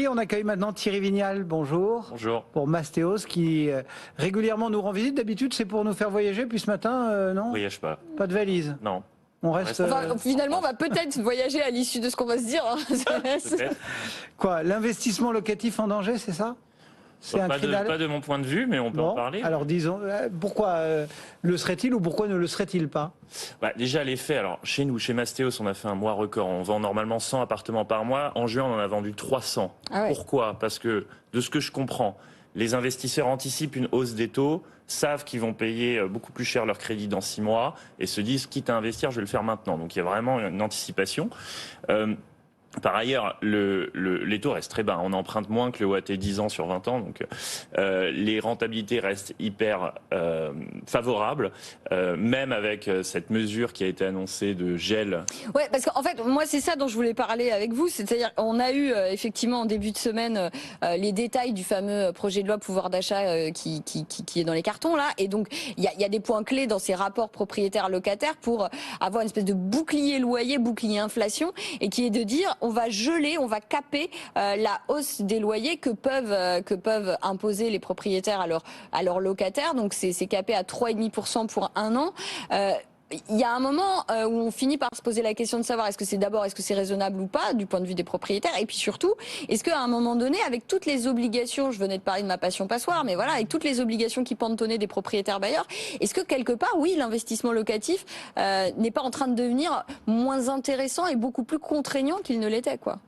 on accueille maintenant Thierry Vignal. Bonjour. Bonjour. Pour Mastéos, qui régulièrement nous rend visite. D'habitude, c'est pour nous faire voyager. Puis ce matin, non ? On voyage pas. Pas de valise. Non. On reste. Finalement, on va peut-être voyager à l'issue de ce qu'on va se dire. Hein. Quoi ? L'investissement locatif en danger, c'est ça ? C'est pas de mon point de vue, mais on peut en parler. Alors disons, pourquoi le serait-il ou pourquoi ne le serait-il pas ? Déjà, les faits. Alors, chez nous, chez Mastéos, on a fait un mois record. On vend normalement 100 appartements par mois. En juin, on en a vendu 300. Ah ouais. Pourquoi ? Parce que, de ce que je comprends, les investisseurs anticipent une hausse des taux, savent qu'ils vont payer beaucoup plus cher leur crédit dans 6 mois et se disent, quitte à investir, je vais le faire maintenant. Donc, il y a vraiment une anticipation. Par ailleurs, les taux restent très bas. On emprunte moins que le OAT 10 ans sur 20 ans. Donc, les rentabilités restent hyper favorables, même avec cette mesure qui a été annoncée de gel. Oui, parce qu'en fait, moi, c'est ça dont je voulais parler avec vous. C'est-à-dire qu'on a eu, effectivement, en début de semaine, les détails du fameux projet de loi pouvoir d'achat qui est dans les cartons, là. Et donc, il y a des points clés dans ces rapports propriétaires-locataires pour avoir une espèce de bouclier loyer, bouclier inflation, et qui est de dire on va geler, on va caper la hausse des loyers que peuvent imposer les propriétaires à leurs locataires. Donc c'est capé à 3,5% pour 1 an. Il y a un moment où on finit par se poser la question de savoir est-ce que c'est raisonnable ou pas du point de vue des propriétaires, et puis surtout est-ce qu'à un moment donné, avec toutes les obligations, je venais de parler de ma passion passoire, mais voilà, avec toutes les obligations qui pendent des propriétaires bailleurs, est-ce que quelque part, oui, l'investissement locatif n'est pas en train de devenir moins intéressant et beaucoup plus contraignant qu'il ne l'était, quoi?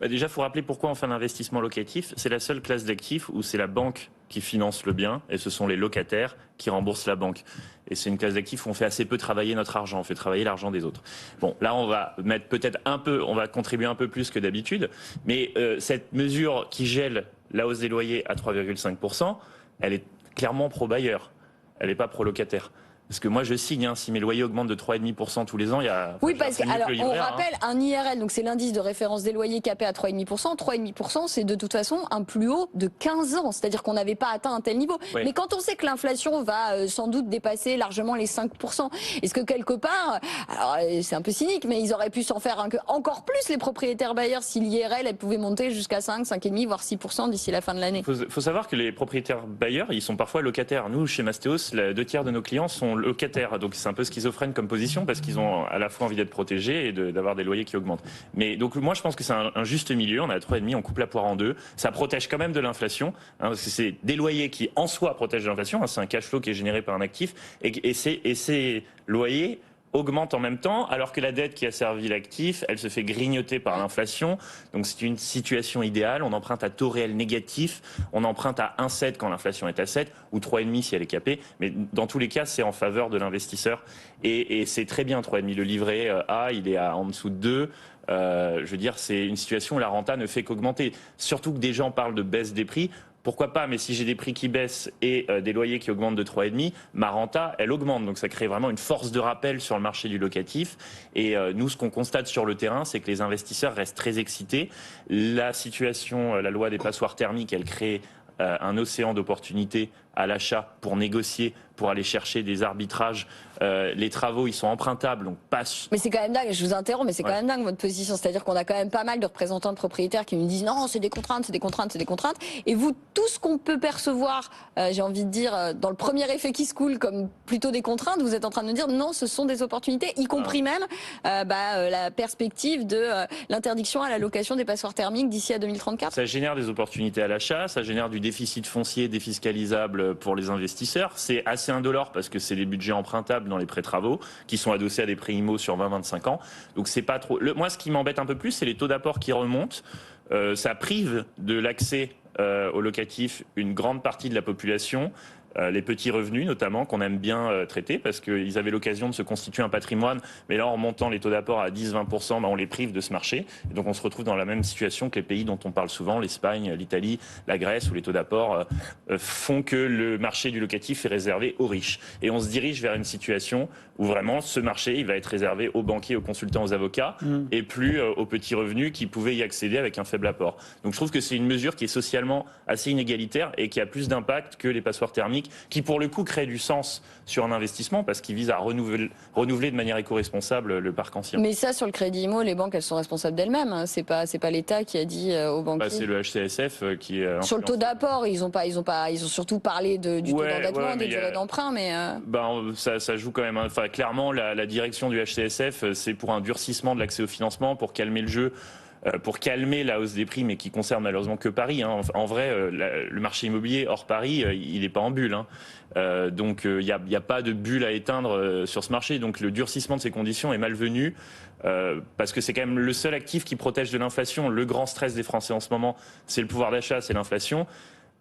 Déjà, il faut rappeler pourquoi on fait un investissement locatif. C'est la seule classe d'actifs où c'est la banque qui finance le bien et ce sont les locataires qui remboursent la banque. Et c'est une classe d'actifs où on fait assez peu travailler notre argent, on fait travailler l'argent des autres. Bon, là, on va mettre peut-être on va contribuer un peu plus que d'habitude, mais cette mesure qui gèle la hausse des loyers à 3,5%, elle est clairement pro-bailleur, elle n'est pas pro-locataire. Parce que moi, je signe, si mes loyers augmentent de 3,5% tous les ans, il y a... Oui, parce que, alors, on rappelle, un IRL, donc c'est l'indice de référence des loyers capé à 3,5%. 3,5%, c'est de toute façon un plus haut de 15 ans. C'est-à-dire qu'on n'avait pas atteint un tel niveau. Oui. Mais quand on sait que l'inflation va sans doute dépasser largement les 5%, est-ce que quelque part, alors c'est un peu cynique, mais ils auraient pu s'en faire encore plus, les propriétaires bailleurs, si l'IRL, elle pouvait monter jusqu'à 5, 5,5, voire 6% d'ici la fin de l'année? Il faut savoir que les propriétaires bailleurs, ils sont parfois locataires. Nous, chez Mastéos, 2/3 de nos clients sont locataires, donc c'est un peu schizophrène comme position parce qu'ils ont à la fois envie d'être protégés et d'avoir des loyers qui augmentent. Mais donc moi je pense que c'est un juste milieu, on a 3,5, on coupe la poire en deux, ça protège quand même de l'inflation, parce que c'est des loyers qui en soi protègent de l'inflation, c'est un cash flow qui est généré par un actif, et ces loyers augmente en même temps, alors que la dette qui a servi l'actif, elle se fait grignoter par l'inflation. Donc c'est une situation idéale. On emprunte à taux réel négatif, on emprunte à 1,7 quand l'inflation est à 7, ou 3,5 si elle est capée. Mais dans tous les cas, c'est en faveur de l'investisseur. Et c'est très bien, 3,5. Le livret A, il est en dessous de 2. Je veux dire, c'est une situation où la renta ne fait qu'augmenter. Surtout que des gens parlent de baisse des prix. Pourquoi pas, mais si j'ai des prix qui baissent et des loyers qui augmentent de 3,5, ma renta, elle augmente. Donc ça crée vraiment une force de rappel sur le marché du locatif. Et nous, ce qu'on constate sur le terrain, c'est que les investisseurs restent très excités. La situation, la loi des passoires thermiques, elle crée un océan d'opportunités à l'achat pour négocier, pour aller chercher des arbitrages. Les travaux, ils sont empruntables, donc passe. Mais c'est quand même dingue, je vous interromps, mais c'est quand même dingue votre position. C'est-à-dire qu'on a quand même pas mal de représentants de propriétaires qui nous disent non, c'est des contraintes, c'est des contraintes, c'est des contraintes. Et vous, tout ce qu'on peut percevoir, j'ai envie de dire, dans le premier effet qui se coule comme plutôt des contraintes, vous êtes en train de nous dire non, ce sont des opportunités, y compris même la perspective de l'interdiction à la location des passoires thermiques d'ici à 2034. Ça génère des opportunités à l'achat, ça génère du déficit foncier défiscalisable pour les investisseurs. C'est assez indolore parce que c'est des budgets empruntables dans les prêts travaux qui sont adossés à des prêts IMO sur 20-25 ans. Donc c'est pas trop. Moi, ce qui m'embête un peu plus, c'est les taux d'apport qui remontent. Ça prive de l'accès au locatif une grande partie de la population. Les petits revenus notamment, qu'on aime bien traiter parce qu'ils avaient l'occasion de se constituer un patrimoine, mais là en remontant les taux d'apport à 10-20%, on les prive de ce marché, et donc on se retrouve dans la même situation que les pays dont on parle souvent, l'Espagne, l'Italie, la Grèce, où les taux d'apport font que le marché du locatif est réservé aux riches, et on se dirige vers une situation où vraiment ce marché il va être réservé aux banquiers, aux consultants, aux avocats, et plus aux petits revenus qui pouvaient y accéder avec un faible apport. Donc je trouve que c'est une mesure qui est socialement assez inégalitaire et qui a plus d'impact que les passoires thermiques thermique, qui pour le coup crée du sens sur un investissement parce qu'il vise à renouveler de manière éco-responsable le parc ancien. Mais ça, sur le crédit immo, les banques, elles sont responsables d'elles-mêmes. Hein. C'est pas l'État qui a dit aux banquiers. C'est le HCSF qui est sur le taux d'apport, ils ont surtout parlé du taux d'endettement, des durées d'emprunt, mais. Ça joue quand même. Enfin, clairement, la direction du HCSF, c'est pour un durcissement de l'accès au financement, pour calmer le jeu. Pour calmer la hausse des prix, mais qui concerne malheureusement que Paris. Hein. En vrai, le marché immobilier hors Paris, il n'est pas en bulle. Hein. Donc il n'y a pas de bulle à éteindre sur ce marché. Donc le durcissement de ces conditions est malvenu parce que c'est quand même le seul actif qui protège de l'inflation. Le grand stress des Français en ce moment, c'est le pouvoir d'achat, c'est l'inflation.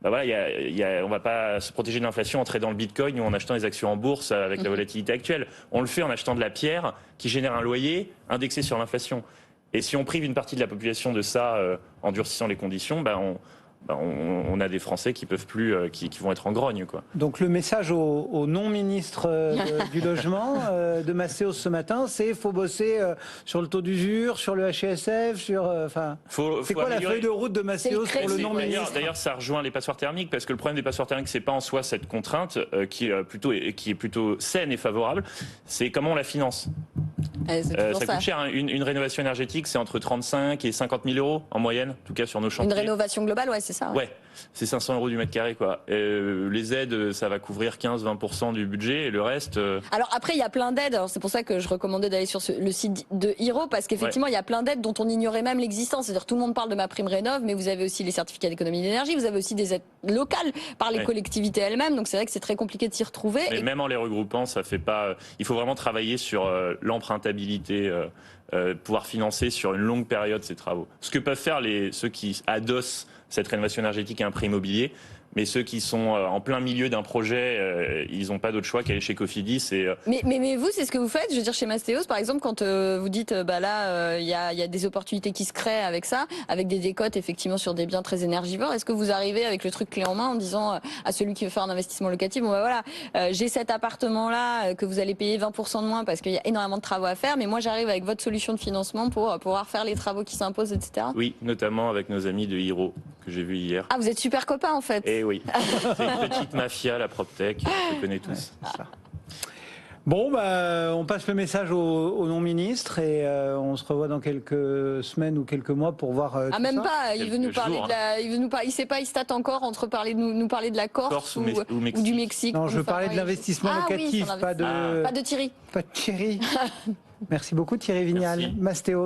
On ne va pas se protéger de l'inflation en tradant le bitcoin ou en achetant des actions en bourse avec la volatilité actuelle. On le fait en achetant de la pierre qui génère un loyer indexé sur l'inflation. Et si on prive une partie de la population de ça en durcissant les conditions, on a des Français qui peuvent plus, qui vont être en grogne, quoi. Donc le message au non-ministre du logement de Mastéos ce matin, c'est faut bosser sur le taux d'usure, sur le HCSF, sur c'est quoi la feuille de route de Mastéos pour le non-ministre? D'ailleurs, ça rejoint les passoires thermiques parce que le problème des passoires thermiques, c'est pas en soi cette contrainte qui est plutôt saine et favorable, c'est comment on la finance. Ça coûte cher. Hein. Une rénovation énergétique, c'est entre 35 et 50 000 euros en moyenne, en tout cas sur nos chantiers. Une rénovation globale, ouais, c'est ça. Ouais, c'est 500 euros du mètre carré, quoi. Les aides, ça va couvrir 15-20% du budget et le reste. Alors après, il y a plein d'aides. Alors c'est pour ça que je recommandais d'aller sur le site de Hiro parce qu'effectivement, il y a plein d'aides dont on ignorait même l'existence. C'est-à-dire tout le monde parle de MaPrimeRénov', mais vous avez aussi les certificats d'économie d'énergie, vous avez aussi des aides locales par les collectivités elles-mêmes. Donc c'est vrai que c'est très compliqué de s'y retrouver. Mais même en les regroupant, ça fait pas. Il faut vraiment travailler sur l'empruntabilité. Pouvoir financer sur une longue période ces travaux. Ce que peuvent faire ceux qui adossent cette rénovation énergétique à un prêt immobilier, mais ceux qui sont en plein milieu d'un projet, ils n'ont pas d'autre choix qu'aller chez Cofidis. Mais vous, c'est ce que vous faites. Je veux dire, chez Mastéos, par exemple, quand vous dites, il y a des opportunités qui se créent avec ça, avec des décotes effectivement sur des biens très énergivores. Est-ce que vous arrivez avec le truc clé en main en disant à celui qui veut faire un investissement locatif, j'ai cet appartement-là que vous allez payer 20% de moins parce qu'il y a énormément de travaux à faire, mais moi j'arrive avec votre solution de financement pour pouvoir faire les travaux qui s'imposent, etc. Oui, notamment avec nos amis de Hiro que j'ai vu hier. Ah, vous êtes super copains en fait. Eh oui, c'est une petite mafia, la PropTech, je les connais tous. Ouais, bon, on passe le message au non-ministre et on se revoit dans quelques semaines ou quelques mois pour voir. Même pas. Il veut nous parler de la. Il veut nous parler. Il sait pas. Il se tâte encore entre nous parler de la Corse ou du Mexique. Non, je veux parler de l'investissement locatif, pas de Thierry. Pas de Thierry. Merci beaucoup Thierry Vignal, Mastéos.